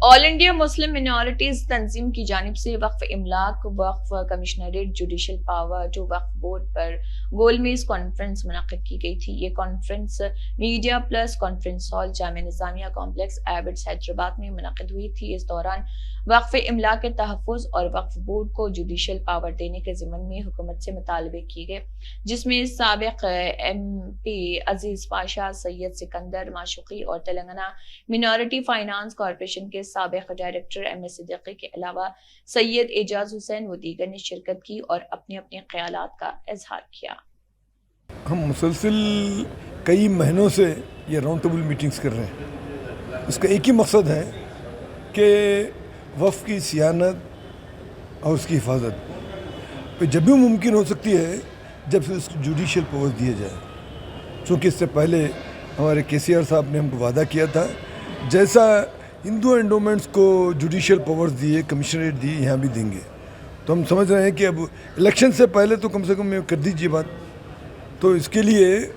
All India मुस्लिम मिनॉरिटीज तंजीम की जानिब से वक्फ इमलाक वक्फ कमिश्नरेट जुडिशल पावर टू वक्फ बोर्ड पर गोलमेज कॉन्फ्रेंस मुनक्किद की गई थी। ये conference media plus conference hall Jamia Nizamia complex Abids Hyderabad में मुनक्किद हुई थी। इस दौरान वक्फ इमलाक के तहफ़्फ़ुज़ और वक्फ बोर्ड को जुडिशल पावर देने के ज़िम्मन में हुकूमत से मुतालबे किए गए, जिसमें साबिक़ MP अजीज पाशा, सैयद सिकंदर माशुकी और तेलंगाना मिनॉरिटी फाइनेंस कॉरपोरेशन के साबिक़ डायरेक्टर MS सिद्दीकी के अलावा सैयद एजाज हुसैन व दीगर ने शिरकत की और अपने अपने ख्यालात का इजहार किया। हम मुसलसिल कई महीनों से ये राउंड टेबल मीटिंग्स कर रहे हैं। इसका एक ही मकसद है कि वफ़ की सियानत और उसकी हिफाजत जब भी मुमकिन हो सकती है जब से उसको जुडिशल पावर्स दिए जाए, चूँकि इससे पहले हमारे KCR साहब ने हमको वादा किया था, जैसा हिंदू एंडोमेंट्स को जुडिशल पावर्स दिए, कमिश्नरेट दिए, यहाँ भी देंगे। तो हम समझ रहे हैं कि अब इलेक्शन से पहले तो कम से कम कर दीजिए बात। तो इसके लिए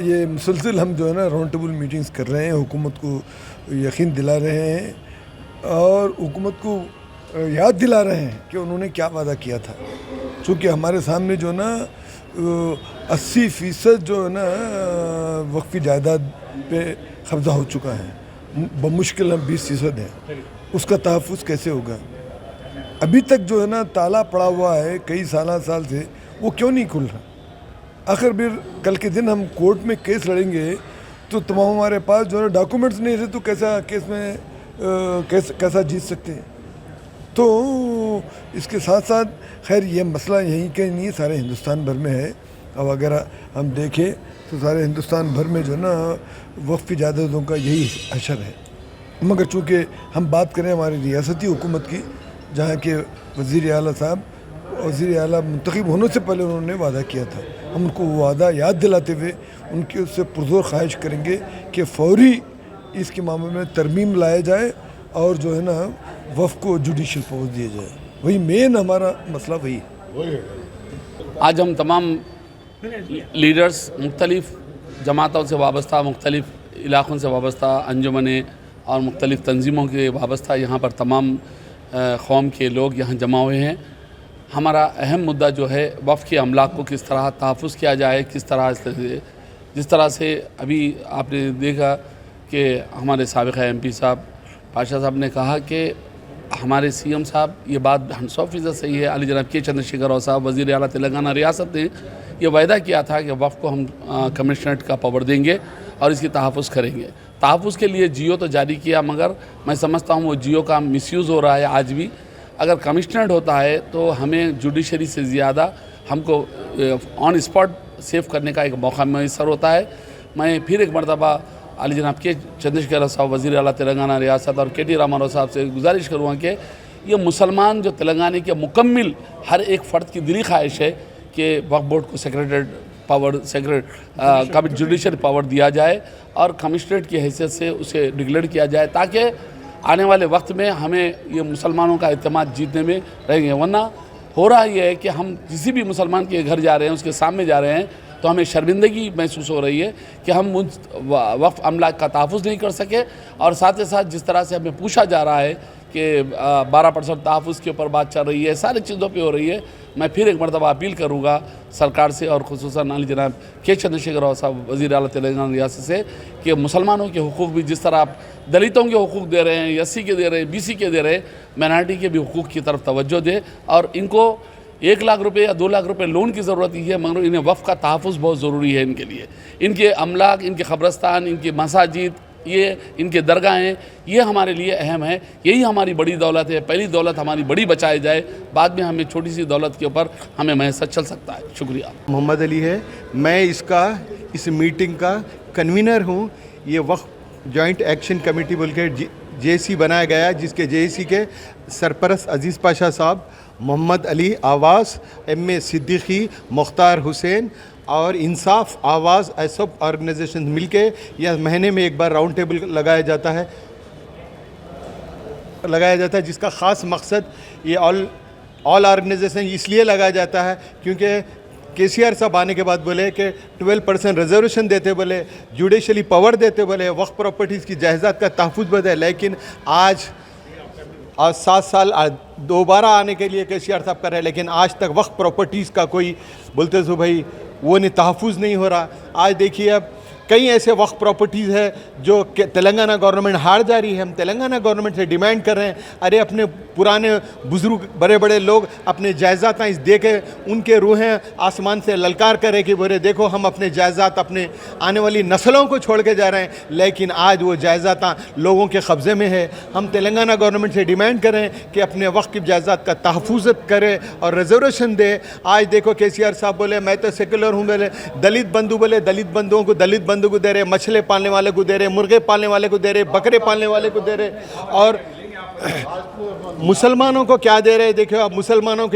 ये मुसलसिल हम जो है ना राउंड टेबल मीटिंग्स कर रहे हैं, हुकूमत को यकीन दिला रहे हैं और हुकूमत को याद दिला रहे हैं कि उन्होंने क्या वादा किया था। चूँकि हमारे सामने जो ना 80% जो है ना वक्फ़ी जायदाद पे कब्ज़ा हो चुका है, बमुश्किल हम 20% है, उसका तहफ़्फ़ुज़ कैसे होगा? अभी तक जो है ना ताला पड़ा हुआ है कई साल से, वो क्यों नहीं खुल रहा? आखिर फिर कल के दिन हम कोर्ट में केस लड़ेंगे तो तमाम हमारे पास जो है डॉक्यूमेंट्स नहीं रहे तो कैसा केस में कैसा जीत सकते हैं? तो इसके साथ साथ खैर ये मसला यहीं के नहीं, सारे हिंदुस्तान भर में है। अब अगर हम देखें तो सारे हिंदुस्तान भर में जो है ना वक्फ़ी जायदादों का यही हशर है। मगर चूँकि हम बात करें हमारी रियासती हुकूमत की, जहाँ के वज़ीर आला साहब वज़ीर आला मुंतखब होने से पहले उन्होंने वादा किया था, हम उनको वो वादा याद दिलाते हुए उनकी उससे पुरज़ोर ख्वाहिश करेंगे कि फ़ौरी इसके मामले में तरमीम लाया जाए और जो है ना वफ़ को जुडिशल पावर दिया जाए। वही मेन हमारा मसला वही है। आज हम तमाम लीडर्स मुख्तलिफ़ जमातों से वाबस्ता, मुख्तलिफ़ इलाक़ों से वाबस्ता, अंजुमनें और मुख्तलिफ़ तंजीमों के वाबस्ता यहाँ पर तमाम कौम के लोग यहाँ जमा हुए हैं। हमारा अहम मुद्दा जो है वफ़ के अमलाक को किस तरह तहफ़्फ़ुज़ किया जाए, किस तरह से जिस तरह से अभी आपने देखा कि हमारे साबिक़ MP साहब पाशा साहब ने कहा कि हमारे CM साहब, ये बात 100% सही है, अली जनाब के चंद्रशेखर राव साहब वज़ीर आला तेलंगाना रियासत ने ये वायदा किया था कि वफ़ को हम कमिश्नरेट का पावर देंगे और इसकी तहफ़्फ़ुज़ करेंगे। तहफ़्फ़ुज़ के लिए जियो तो जारी किया, मगर मैं समझता हूँ वो जियो का मिसयूज़ हो रहा है आज भी। अगर कमिश्नरेट होता है तो हमें जुडिशरी से ज़्यादा हमको ऑन स्पॉट सेव करने का एक मौका मैसर होता है। मैं फिर एक मरतबा अली जनाब के चंद्रशेखर साहब वज़ीर आला तेलंगाना रियासत और KT रामाराव साहब से गुजारिश करूँगा कि ये मुसलमान जो तेलंगाना के मुकम्मिल हर एक फ़र्द की दिली ख्वाहिश है कि वक्फ बोर्ड को जुडिशल पावर दिया जाए और कमिश्नरेट की हैसियत से उसे डिक्लेयर किया जाए, ताकि आने वाले वक्त में हमें ये मुसलमानों का एतमाद जीतने में रहेंगे। वरना हो रहा ये है कि हम किसी भी मुसलमान के घर जा रहे हैं, उसके सामने जा रहे हैं तो हमें शर्मिंदगी महसूस हो रही है कि हम उस वक्फ अमलाक का तहफ़्फ़ुज़ नहीं कर सके। और साथ ही साथ जिस तरह से हमें पूछा जा रहा है कि 12% तहफ़्फ़ुज़ के ऊपर बात चल रही है, सारी चीज़ों पे हो रही है। मैं फिर एक मरतबा अपील करूँगा सरकार से और ख़ुसूसन अली जनाब के चंद्रशेखर राव साहब वज़ीर आला तेलंगाना रियासत से कि मुसलमानों के हुकूक़ भी जिस तरह आप दलितों के हुकूक़ दे रहे हैं, SC के दे रहे हैं, BC के दे रहे हैं, माइनॉरिटी के भी हुकूक़ की तरफ तवज्जो दे। और इनको 1 लाख रुपये या 2 लाख रुपये लोन की ज़रूरत ही है, मगर इन्हें वफ़ का तहफ़्फ़ुज़ बहुत ज़रूरी है इनके लिए। इनके अमलाक, इनके क़ब्रस्तान, इनकी मसाजिद, ये इनके दरगाहें, ये हमारे लिए अहम है। यही हमारी बड़ी दौलत है। पहली दौलत हमारी बड़ी बचाई जाए, बाद में हमें छोटी सी दौलत के ऊपर हमें मैसर चल सकता है। शुक्रिया। मोहम्मद अली है, मैं इस मीटिंग का कन्वीनर हूँ। ये वक्फ जॉइंट एक्शन कमेटी बोल के JC बनाया गया, जिसके JC के सरपरस्त अजीज़ पाशा साहब, मोहम्मद अली आवाज़, MA सिद्दीकी, मुख्तार हुसैन और इंसाफ आवाज़, ऐसे सब ऑर्गेनाइजेशन मिलके यह महीने में एक बार राउंड टेबल लगाया जाता है, जिसका ख़ास मकसद ये ऑल ऑर्गेनाइजेशन इसलिए लगाया जाता है क्योंकि KCR साहब आने के बाद बोले कि 12% रिजर्वेशन देते, बोले जुडिशली पावर देते, बोले वक्फ प्रॉपर्टीज़ की जायदाद का तहफ़्फ़ुज़ बदे। लेकिन आज और 7 साल दोबारा आने के लिए केसीआर साहब कर रहे हैं, लेकिन आज तक वक्फ प्रॉपर्टीज़ का कोई बोलते तो भाई वो नहीं, तहफ़्फ़ुज़ नहीं हो रहा। आज देखिए अब कई ऐसे वक्फ प्रॉपर्टीज़ है जो तेलंगाना गवर्नमेंट हार जा रही है। हम तेलंगाना गवर्नमेंट से डिमांड कर रहे हैं, अरे अपने पुराने बुज़ुर्ग बड़े बड़े लोग अपने जायदाद इस दे के उनके रूहें आसमान से ललकार करें कि बोले देखो हम अपने जायदाद अपने आने वाली नस्लों को छोड़ के जा रहे हैं, लेकिन आज वो जायदाद लोगों के कब्ज़े में है। हम तेलंगाना गवर्नमेंट से डिमांड करें कि अपने वक्त की जायदाद का तहफ़्फ़ुज़ करे और रिजर्वेशन दे। आज देखो केसीआर साहब बोले मैं तो सेकुलर हूँ, बोले दलित बंधु, बोले दलित बंधुओं को दलित बंधु को दे रहे, मछली पालने वाले को दे रहे, मुर्गे पालने वाले को दे रहे, बकरे पालने वाले को दे रहे, और मुसलमानों को क्या दे रहे। देखो अब मुसलमानों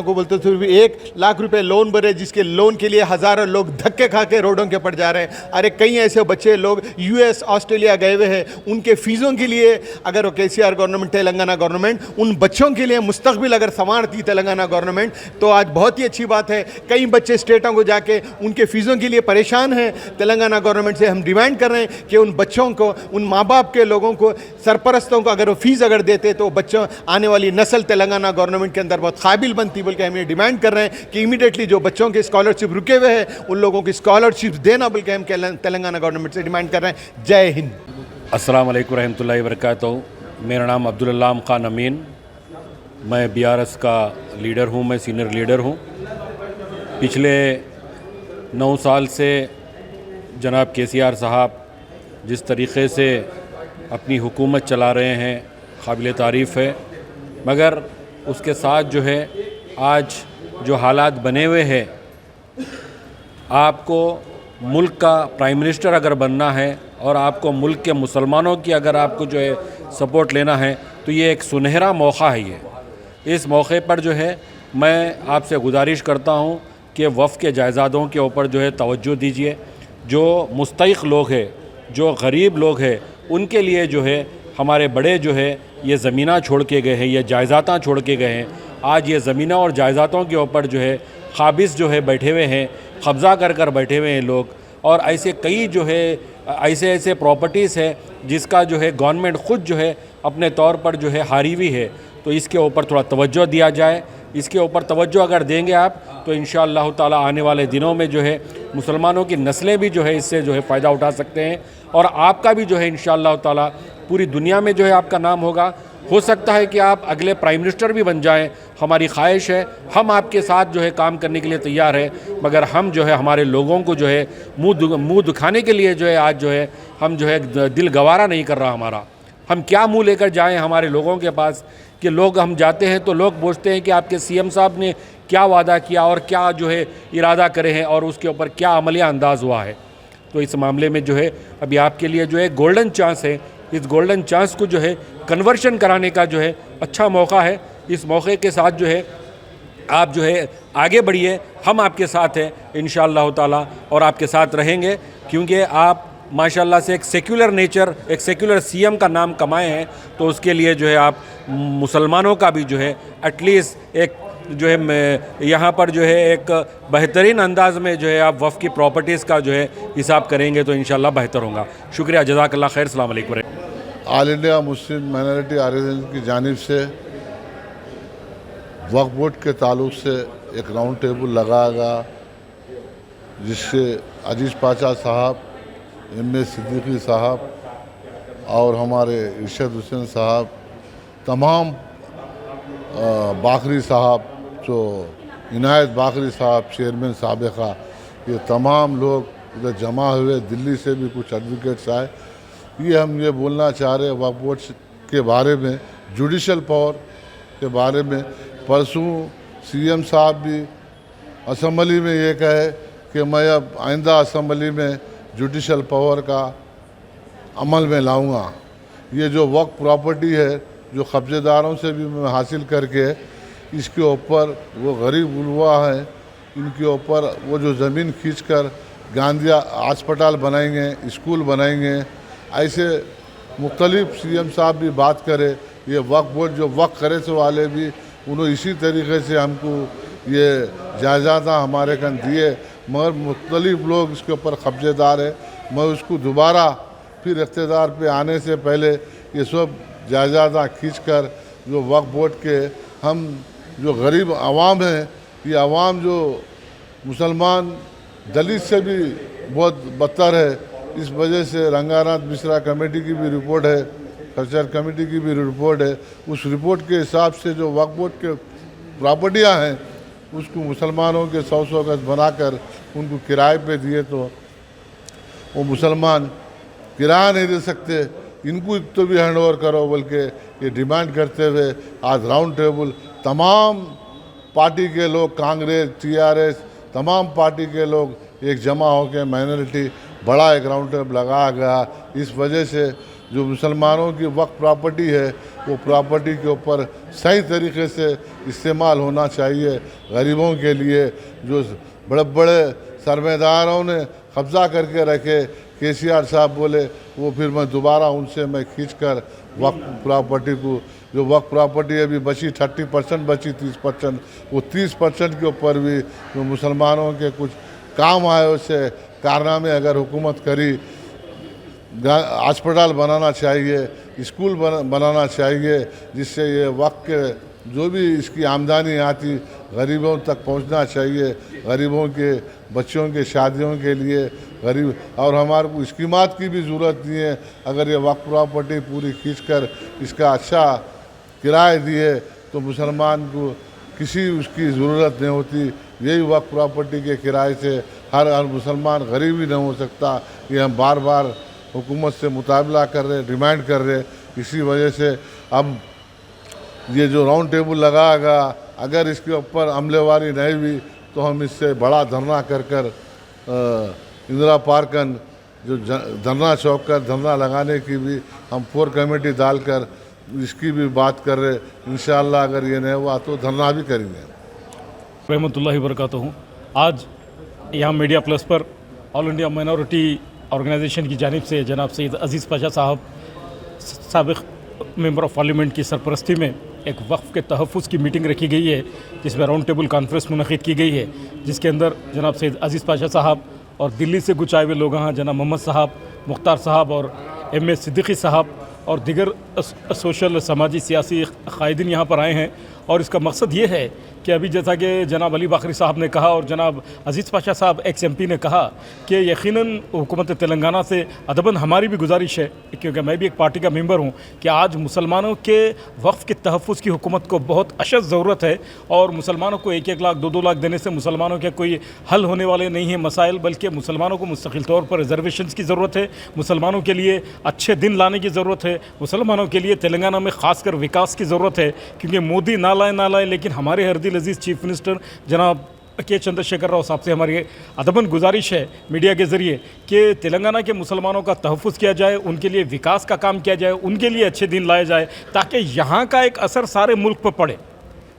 को बोलते थे 1 लाख रुपए लोन भरे, जिसके लोन के लिए हज़ारों लोग धक्के खा के रोडों के पड़ जा रहे हैं। अरे कई ऐसे बच्चे लोग US ऑस्ट्रेलिया गए हुए हैं, उनके फ़ीसों के लिए अगर केसीआर गवर्नमेंट तेलंगाना गवर्नमेंट उन बच्चों के लिए मुस्तकबिल अगर संवारती तेलंगाना गवर्नमेंट तो आज बहुत ही अच्छी बात है। कई बच्चे स्टेटों को जाके उनके फ़ीसों के लिए परेशान हैं। तेलंगाना गवर्नमेंट से हम डिमांड कर रहे हैं कि उन बच्चों को, उन माँ बाप के लोगों को, सरपरस्तों को अगर वो फ़ीस अगर देते तो बच्चों आने वाली नस्ल तेलंगाना गवर्नमेंट के अंदर बहुत काबिल बनती। बल्कि हम ये डिमांड कर रहे हैं कि इमीडिएटली जो बच्चों के स्कॉलरशिप रुके हुए हैं उन लोगों की स्कॉलरशिप देना, बल्कि हम तेलंगाना गवर्नमेंट से डिमांड कर रहे हैं। जय हिंद। अस्सलाम वालेकुम रहमतुल्लाहि व बरकातहू। मेरा नाम अब्दुल खान अमीन, मैं BRS का लीडर हूँ, मैं सीनियर लीडर हूँ। पिछले 9 साल से जनाब केसीआर साहब जिस तरीक़े से अपनी हुकूमत चला रहे हैं काबिल तारीफ़ है, मगर उसके साथ जो है आज जो हालात बने हुए हैं, आपको मुल्क का प्राइम मिनिस्टर अगर बनना है और आपको मुल्क के मुसलमानों की अगर आपको जो है सपोर्ट लेना है तो ये एक सुनहरा मौका है। ये इस मौके पर जो है मैं आपसे गुजारिश करता हूँ कि वफ़ के जायदादों के ऊपर जो है तवज्जो दीजिए। जो मुस्तहिक़ लोग हैं, जो गरीब लोग हैं, उनके लिए जो है हमारे बड़े जो है ये ज़मीना छोड़ के गए हैं, ये जायदादां छोड़ के गए हैं। आज ये ज़मीना और जायदादों के ऊपर जो है क़ाबिज़ जो है बैठे हुए हैं, कब्ज़ा कर कर बैठे हुए हैं लोग। और ऐसे कई जो है ऐसे प्रॉपर्टीज़ है जिसका जो है गवर्नमेंट ख़ुद जो है अपने तौर पर जो है हारी हुई है। तो इसके ऊपर थोड़ा तवज्जो दिया जाए। इसके ऊपर तवज्जो अगर देंगे आप तो इंशाअल्लाह ताला आने वाले दिनों में जो है मुसलमानों की नस्लें भी जो है इससे जो है फ़ायदा उठा सकते हैं, और आपका भी जो है इंशाअल्लाह ताला पूरी दुनिया में जो है आपका नाम होगा। हो सकता है कि आप अगले प्राइम मिनिस्टर भी बन जाएं। हमारी ख्वाहिश है, हम आपके साथ जो है काम करने के लिए तैयार है, मगर हम जो है हमारे लोगों को जो है मुँह दिखाने के लिए जो है आज जो है हम जो है दिल गवारा नहीं कर रहा हमारा। हम क्या मुँह लेकर जाएं हमारे लोगों के पास कि लोग हम जाते हैं तो लोग पूछते हैं कि आपके CM साहब ने क्या वादा किया और क्या जो है इरादा करे हैं और उसके ऊपर क्या अमलिया अंदाज़ हुआ है। तो इस मामले में जो है अभी आपके लिए जो है गोल्डन चांस है। इस गोल्डन चांस को जो है कन्वर्शन कराने का जो है अच्छा मौका है। इस मौके के साथ जो है आप जो है आगे बढ़िए, हम आपके साथ हैं इंशाअल्लाह ताला और आपके साथ रहेंगे, क्योंकि आप माशाल्लाह से एक सेक्युलर नेचर, एक सेक्युलर CM का नाम कमाए हैं। तो उसके लिए जो है आप मुसलमानों का भी जो है एटलीस्ट एक जो है यहाँ पर जो है एक बेहतरीन अंदाज में जो है आप वफ़ की प्रॉपर्टीज़ का जो है हिसाब करेंगे तो इंशाअल्लाह बेहतर होगा। शुक्रिया, जज़ाकल्लाह खैर, अस्सलाम वालेकुम। All India Muslim Minority Organisation की जानिब से वक्फ बोर्ड के ताल्लुक़ से एक राउंड टेबल लगाया गया, जिससे अजीज़ पाशा साहब, MA सिद्दीकी साहब और हमारे इरशाद हुसैन साहब, तमाम बाकरी साहब, जो इनायत बाकरी साहब चेयरमैन साबिक़ा, ये तमाम लोग इधर जमा हुए। दिल्ली से भी कुछ एडवोकेट्स आए। ये हम ये बोलना चाह रहे हैं वक्फ बोर्ड के बारे में, जुडिशल पावर के बारे में। परसों CM साहब भी असम्बली में ये कहे कि मैं अब आइंदा असम्बली में जुडिशल पावर का अमल में लाऊंगा। ये जो वक्फ प्रॉपर्टी है जो कब्ज़ेदारों से भी मैं हासिल करके, इसके ऊपर वो गरीब गुलवा हैं, इनके ऊपर वो जो ज़मीन खींचकर गांधी अस्पताल बनाएंगे, स्कूल बनाएंगे, ऐसे मुख्तलिफ CM साहब भी बात करे। ये वक्फ बोर्ड जो वक्फ करे से वाले भी उन्होंने इसी तरीके से हमको ये जायदाद हमारे कन दिए, मगर मुख्तलिफ लोग इसके ऊपर कब्ज़ेदार है। मैं उसको दोबारा फिर इक़्तिदार पे आने से पहले ये सब जायदाद खींच कर जो वक्फ बोर्ड के हम जो गरीब आवाम हैं, ये आवाम जो मुसलमान दलित से भी बहुत बदतर है, इस वजह से रंगानाथ मिश्रा कमेटी की भी रिपोर्ट है, कल्चर कमेटी की भी रिपोर्ट है, उस रिपोर्ट के हिसाब से जो वक्फ बोर्ड के प्रॉपर्टियाँ हैं उसको मुसलमानों के 100 गज बनाकर उनको किराए पे दिए तो वो मुसलमान किराया नहीं दे सकते, इनको तो भी हैंड ओवर करो बल्कि ये डिमांड करते हुए आज राउंड टेबल तमाम पार्टी के लोग, कांग्रेस, टीआरएस, तमाम पार्टी के लोग एक जमा होकर माइनॉरिटी बड़ा एक राउंड टेबल लगाया गया। इस वजह से जो मुसलमानों की वक्फ प्रॉपर्टी है वो प्रॉपर्टी के ऊपर सही तरीके से इस्तेमाल होना चाहिए। गरीबों के लिए जो बड़े बड़े सरमायादारों ने कब्ज़ा करके रखे, केसीआर साहब बोले वो फिर मैं दोबारा उनसे मैं खींचकर वक्फ प्रॉपर्टी को, जो वक्फ प्रॉपर्टी अभी बची 30% बची 30%, वो 30% के ऊपर भी जो मुसलमानों के कुछ काम आए उससे कारनामे अगर हुकूमत करी, अस्पताल बनाना चाहिए, स्कूल बनाना चाहिए, जिससे ये वक्त के जो भी इसकी आमदनी आती गरीबों तक पहुंचना चाहिए। गरीबों के बच्चों के शादियों के लिए गरीब, और हमारे को स्कीमात की भी ज़रूरत नहीं है। अगर ये वक्फ प्रॉपर्टी पूरी खींचकर इसका अच्छा किराया दिए तो मुसलमान को किसी उसकी ज़रूरत नहीं होती। यही वक्फ प्रॉपर्टी के किराए से हर मुसलमान गरीब ही नहीं हो सकता। ये हम बार बार हुकूमत से मुताबिला कर रहे, डिमांड कर रहे। इसी वजह से अब ये जो राउंड टेबल लगाएगा, अगर इसके ऊपर अमलेवारी नहीं हुई तो हम इससे बड़ा धरना कर इंदिरा पार्कन जो धरना चौक कर धरना लगाने की भी हम 4 कमेटी डालकर इसकी भी बात कर रहे। इंशाअल्लाह अगर ये नहीं हुआ तो धरना भी करेंगे। रहमतुल्लाहि वबरकातुहू। आज यहाँ मीडिया प्लस पर ऑल इंडिया माइनॉरिटी ऑर्गेनाइजेशन की जानिब से जनाब सैयद अज़ीज़ पाशा साहब साबिक़ मेंबर ऑफ़ पार्लियामेंट की सरपरस्ती में एक वक्फ़ के तहफ़्फ़ुज़ की मीटिंग रखी गई है, जिसमें राउंड टेबल कॉन्फ्रेंस मुनक़िद की गई है, जिसके अंदर जनाब सैयद अज़ीज़ पाशा साहब और दिल्ली से कुछ आए हुए लोग हैं, जनाब मोहम्मद साहब, मुख्तार साहब और एम.ए. सिद्दीकी साहब और दिगर सोशल समाजी सियासी क़ायदीन यहाँ पर आए हैं। और इसका मकसद ये है कि अभी जैसा कि जनाब अली बाकरी साहब ने कहा और जनाब अज़ीज़ पाशा साहब एक्स MP ने कहा कि यकीनन हुकूमत तेलंगाना से अदबन हमारी भी गुजारिश है, क्योंकि मैं भी एक पार्टी का मेंबर हूँ, कि आज मुसलमानों के वक्फ़ के तहफ़्फ़ुज़ की हुकूमत को बहुत अशद ज़रूरत है। और मुसलमानों को 1-1 लाख 2-2 लाख देने से मुसलमानों के कोई हल होने वाले नहीं हैं मसाइल, बल्कि मुसलमानों को मुस्तकिल तौर पर रिजर्वेशंस की ज़रूरत है, मुसलमानों के लिए अच्छे दिन लाने की ज़रूरत है, मुसलमानों के लिए तेलंगाना में ख़ासकर विकास की ज़रूरत है। क्योंकि मोदी ना लाए लेकिन हमारे हरदिल अजीज़ चीफ मिनिस्टर जनाब के चंद्रशेखर राव साहब से हमारी अदबन गुजारिश है मीडिया के ज़रिए कि तेलंगाना के मुसलमानों का तहफ़्फ़ुज़ किया जाए, उनके लिए विकास का काम किया जाए, उनके लिए अच्छे दिन लाए जाए, ताकि यहाँ का एक असर सारे मुल्क पर पड़े।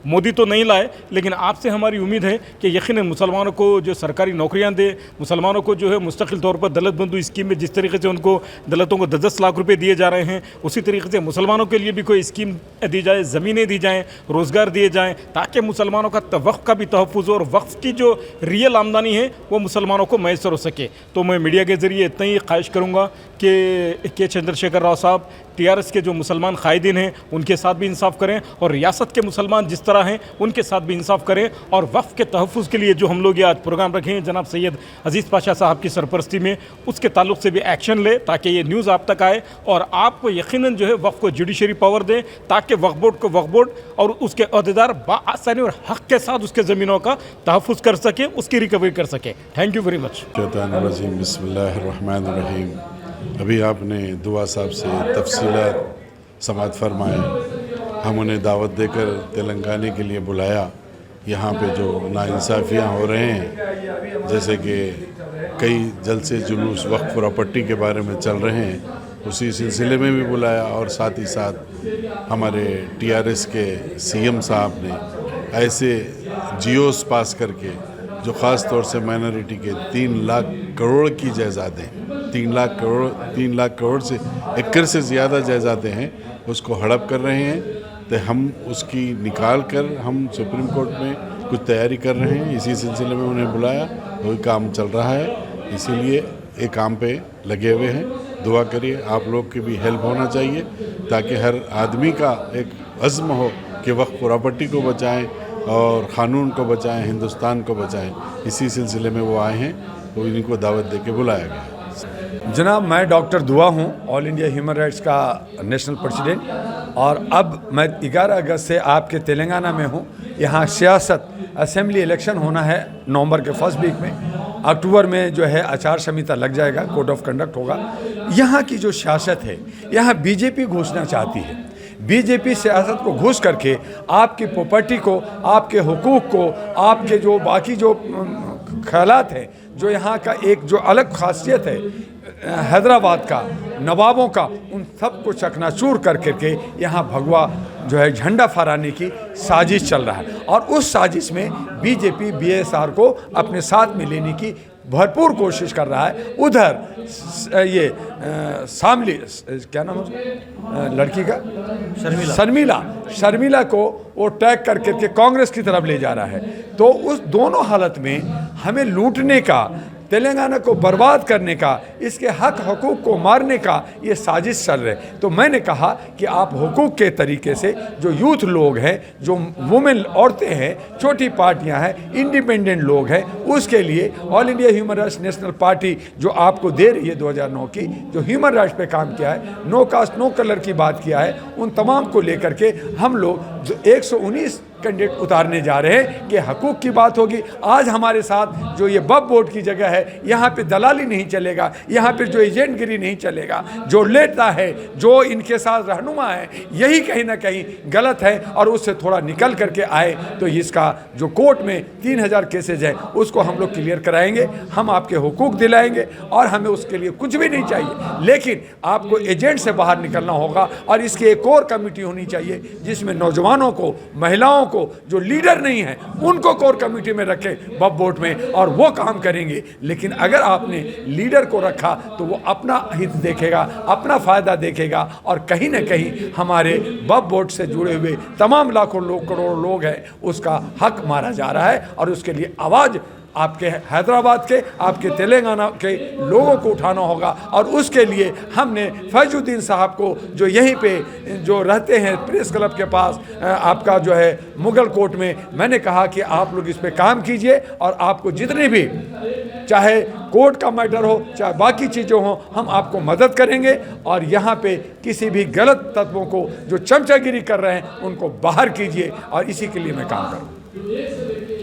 मोदी तो नहीं लाए, लेकिन आपसे हमारी उम्मीद है कि यकीनन मुसलमानों को जो सरकारी नौकरियां दे, मुसलमानों को जो है मुस्तकिल तौर पर दलित बंधु स्कीम में जिस तरीके से उनको दलितों को 10-10 लाख रुपए दिए जा रहे हैं, उसी तरीके से मुसलमानों के लिए भी कोई स्कीम दी जाए, ज़मीनें दी जाएँ, रोज़गार दिए जाएँ, ताकि मुसलमानों का वक्फ़ का भी तहफ़्फ़ुज़ और वक्फ़ की जो रियल आमदनी है वो मुसलमानों को मैसर हो सके। तो मैं मीडिया के ज़रिए इतना ही ख्वाहिश करूँगा कि के चंद्रशेखर राव साहब TRS के जो मुसलमान कायदीन हैं उनके साथ भी इंसाफ करें, और रियासत के मुसलमान जिस तरह हैं उनके साथ भी इंसाफ करें। और वक्फ़ के तहफ़्फ़ुज़ के लिए जो हम लोग ये आज प्रोग्राम रखे हैं जनाब सैयद अज़ीज़ पाशा साहब की सरपरस्ती में, उसके ताल्लुक़ से भी एक्शन ले, ताकि ये न्यूज़ आप तक आए और आपको यकीनन जो है वक्फ़ को जुडिशरी पावर दें, ताकि वक्फ़ बोर्ड को वक्फ़ बोर्ड और उसके अहदेदार बाआसानी और हक़ के साथ उसके ज़मीनों का तहफ़्फ़ुज़ कर सके, उसकी रिकवरी कर सके। Thank you very much. बिस्मिल्लाहिर्रहमानिर्रहीम। अभी आपने दुआ साहब से तफसीलात समात फरमाए, हम उन्हें दावत देकर तेलंगाना के लिए बुलाया। यहाँ पे जो नाइंसाफ़ियाँ हो रहे हैं, जैसे कि कई जलसे जुलूस वक्फ प्रॉपर्टी के बारे में चल रहे हैं, उसी सिलसिले में भी बुलाया। और साथ ही साथ हमारे TRS के CM साहब ने ऐसे जियोस पास करके जो ख़ास तौर से माइनॉरिटी के 3 लाख करोड़ की जायदादें, 3 लाख करोड़ से एकड़ से ज़्यादा जायदादें हैं, उसको हड़प कर रहे हैं। तो हम उसकी निकाल कर हम सुप्रीम कोर्ट में कुछ तैयारी कर रहे हैं। इसी सिलसिले में उन्हें बुलाया, वही काम चल रहा है, इसीलिए एक काम पे लगे हुए हैं। दुआ करिए। आप लोग की भी हेल्प होना चाहिए ताकि हर आदमी का एक अज़्म हो कि वक्फ प्रॉपर्टी को बचाएं और क़ानून को बचाएं, हिंदुस्तान को बचाएं। इसी सिलसिले में वो आए हैं, तो इनको दावत दे के बुलाया गया। जनाब, मैं डॉक्टर दुआ हूँ, ऑल इंडिया ह्यूमन राइट्स का नेशनल प्रेसिडेंट, और अब मैं 11 अगस्त से आपके तेलंगाना में हूँ। यहाँ सियासत असेंबली इलेक्शन होना है नवंबर के फर्स्ट वीक में। अक्टूबर में जो है आचार संहिता लग जाएगा, कोड ऑफ कंडक्ट होगा। यहाँ की जो सियासत है, यहाँ बीजेपी घुसना चाहती है। बीजेपी सियासत को घुस करके आपकी प्रॉपर्टी को, आपके हुकूक को, आपके जो बाकी जो ख्यालात हैं, जो यहाँ का एक जो अलग खासियत है हैदराबाद का, नवाबों का, उन सब को चकनाचूर कर करके यहाँ भगवा जो है झंडा फहराने की साजिश चल रहा है। और उस साजिश में बीजेपी बीएसआर को अपने साथ में लेने की भरपूर कोशिश कर रहा है। उधर ये शामली, क्या नाम है लड़की का, शर्मिला को वो टैग करके के कांग्रेस की तरफ ले जा रहा है। तो उस दोनों हालत में हमें लूटने का, तेलंगाना को बर्बाद करने का, इसके हक हकूक़ को मारने का ये साजिश चल रहे। तो मैंने कहा कि आप हुकूक के तरीके से जो यूथ लोग हैं, जो वुमेन औरतें हैं, छोटी पार्टियां हैं, इंडिपेंडेंट लोग हैं, उसके लिए all India human rights national party जो आपको दे रही है 2009 की, जो ह्यूमन राइट्स पे काम किया है, नो कास्ट नो कलर की बात किया है, उन तमाम को लेकर के हम लोग जो 119 कैंडिडेट उतारने जा रहे हैं कि हकूक़ की बात होगी। आज हमारे साथ जो ये वक्फ बोर्ड की जगह है, यहाँ पे दलाली नहीं चलेगा, यहाँ पे जो एजेंटगिरी नहीं चलेगा, जो लेता है, जो इनके साथ रहनुमा है, यही कहीं ना कहीं गलत है। और उससे थोड़ा निकल करके आए तो इसका जो कोर्ट में 3000 केसेज हैं उसको हम लोग क्लियर कराएंगे, हम आपके हुकूक दिलाएंगे, और हमें उसके लिए कुछ भी नहीं चाहिए। लेकिन आपको एजेंट से बाहर निकलना होगा, और इसकी एक और कमेटी होनी चाहिए जिसमें नौजवानों को, महिलाओं को, जो लीडर नहीं है उनको कोर कमेटी में रखे वक्फ बोर्ड में, और वो काम करेंगे। लेकिन अगर आपने लीडर को रखा तो वो अपना हित देखेगा, अपना फ़ायदा देखेगा, और कहीं ना कहीं हमारे वक्फ बोर्ड से जुड़े हुए तमाम लाखों लोग, करोड़ों लोग हैं, उसका हक मारा जा रहा है। और उसके लिए आवाज़ आपके हैदराबाद के, आपके तेलंगाना के लोगों को उठाना होगा। और उसके लिए हमने फैजुद्दीन साहब को, जो यहीं पे जो रहते हैं प्रेस क्लब के पास, आपका जो है मुगल कोर्ट में, मैंने कहा कि आप लोग इस पे काम कीजिए, और आपको जितने भी, चाहे कोर्ट का मैटर हो, चाहे बाकी चीज़ें हों, हम आपको मदद करेंगे। और यहाँ पे किसी भी गलत तत्वों को जो चमचागिरी कर रहे हैं उनको बाहर कीजिए, और इसी के लिए मैं काम करूँ।